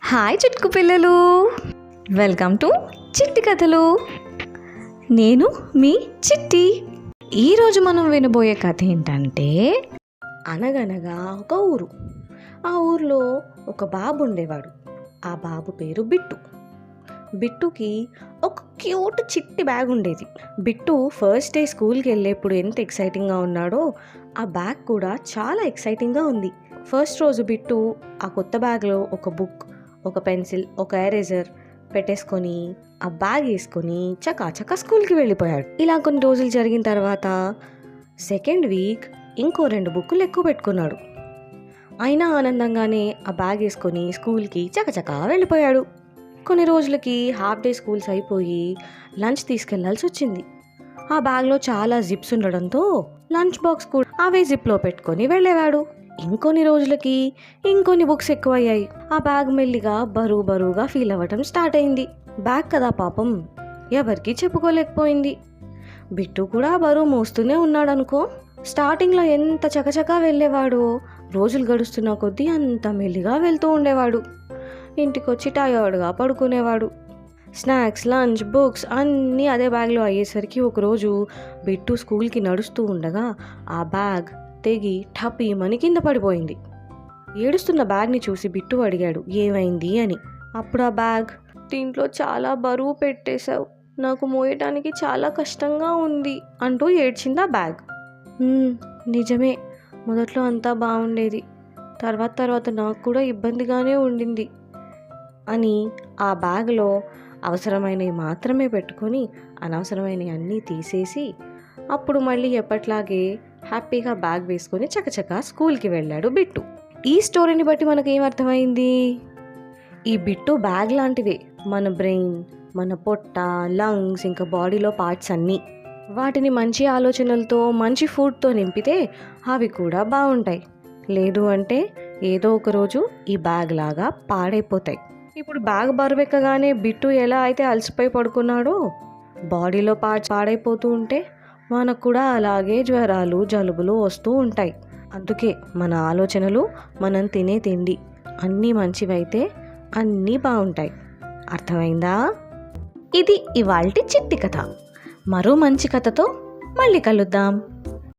Hi Chitku పిల్లలు, welcome to చిట్టి కథలు. నేను మీ చిట్టి. ఈరోజు మనం వినబోయే కథ ఏంటంటే, అనగనగా ఒక ఊరు. ఆ ఊరిలో ఒక బాబు ఉండేవాడు. ఆ బాబు పేరు బిట్టు. బిట్టుకి ఒక క్యూట్ చిట్టి బ్యాగ్ ఉండేది. బిట్టు ఫస్ట్ డే స్కూల్కి వెళ్ళేప్పుడు ఎంత ఎక్సైటింగ్గా ఉన్నాడో, ఆ బ్యాగ్ కూడా చాలా ఎక్సైటింగ్గా ఉంది. ఫస్ట్ రోజు బిట్టు ఆ కొత్త బ్యాగ్లో ఒక బుక్, ఒక పెన్సిల్, ఒక ఎరేజర్ పెట్టేసుకొని ఆ బ్యాగ్ వేసుకొని చకా స్కూల్కి వెళ్ళిపోయాడు. ఇలా కొన్ని రోజులు జరిగిన తర్వాత సెకండ్ వీక్ ఇంకో 2 బుక్కులు ఎక్కువ పెట్టుకున్నాడు. అయినా ఆనందంగానే ఆ బ్యాగ్ వేసుకొని స్కూల్కి చకా వెళ్ళిపోయాడు. కొన్ని రోజులకి హాఫ్ డే స్కూల్స్ అయిపోయి లంచ్ తీసుకెళ్లాల్సి వచ్చింది. ఆ బ్యాగ్లో చాలా జిప్స్ ఉండడంతో లంచ్ బాక్స్ కూడా అవే జిప్లో పెట్టుకొని వెళ్ళేవాడు. ఇంకొన్ని రోజులకి ఇంకొన్ని బుక్స్ ఎక్కువయ్యాయి. ఆ బ్యాగ్ మెల్లిగా బరువుగా ఫీల్ అవ్వటం స్టార్ట్ అయింది. బ్యాగ్ కదా పాపం, ఎవరికి చెప్పుకోలేకపోయింది. బిట్టు కూడా బరువు మోస్తూనే ఉన్నాడనుకో. స్టార్టింగ్లో ఎంత చకచకా వెళ్ళేవాడు, రోజులు గడుస్తున్న కొద్దీ అంత మెల్లిగా వెళ్తూ ఉండేవాడు. ఇంటికొచ్చి టయర్డ్గా పడుకునేవాడు. స్నాక్స్, లంచ్, బుక్స్ అన్నీ అదే బ్యాగ్లో అయ్యేసరికి ఒకరోజు బిట్టు స్కూల్కి నడుస్తూ ఉండగా ఆ బ్యాగ్ తెగి ఠపీమని కింద పడిపోయింది. ఏడుస్తున్న బ్యాగ్ని చూసి బిట్టు అడిగాడు ఏమైంది అని. అప్పుడు ఆ బ్యాగ్, దీంట్లో చాలా బరువు పెట్టేశావు, నాకు మోయటానికి చాలా కష్టంగా ఉంది అంటూ ఏడ్చింది ఆ బ్యాగ్. నిజమే, మొదట్లో అంతా బాగుండేది, తర్వాత నాకు కూడా ఇబ్బందిగానే ఉండింది అని ఆ బ్యాగ్లో అవసరమైనవి మాత్రమే పెట్టుకొని అనవసరమైనవి అన్నీ తీసేసి అప్పుడు మళ్ళీ ఎప్పట్లాగే హ్యాపీగా బ్యాగ్ వేసుకొని చకచకా స్కూల్కి వెళ్ళాడు బిట్టు. ఈ స్టోరీని బట్టి మనకు ఏమర్థమైంది? ఈ బిట్టు బ్యాగ్ లాంటివే. మన బ్రెయిన్, మన పొట్ట, లంగ్స్, ఇంకా బాడీలో పార్ట్స్ అన్నీ. వాటిని మంచి ఆలోచనలతో, మంచి ఫుడ్తో నింపితే అవి కూడా బాగుంటాయి. లేదు అంటే ఏదో ఒక రోజు ఈ బ్యాగ్ లాగా పాడైపోతాయి. ఇప్పుడు బ్యాగ్ బరువెక్కగానే బిట్టు ఎలా అయితే అలసిపోయి పడుకున్నాడో, బాడీలో పార్ట్స్ పాడైపోతూ ఉంటే మనకు కూడా అలాగే జ్వరాలు, జలుబులు వస్తూ ఉంటాయి. అందుకే మన ఆలోచనలు, మనం తినే తిండి అన్నీ మంచివైతే అన్నీ బాగుంటాయి. అర్థమైందా? ఇది ఇవాల్టి చిట్టి కథ. మరో మంచి కథతో మళ్ళీ కలుద్దాం.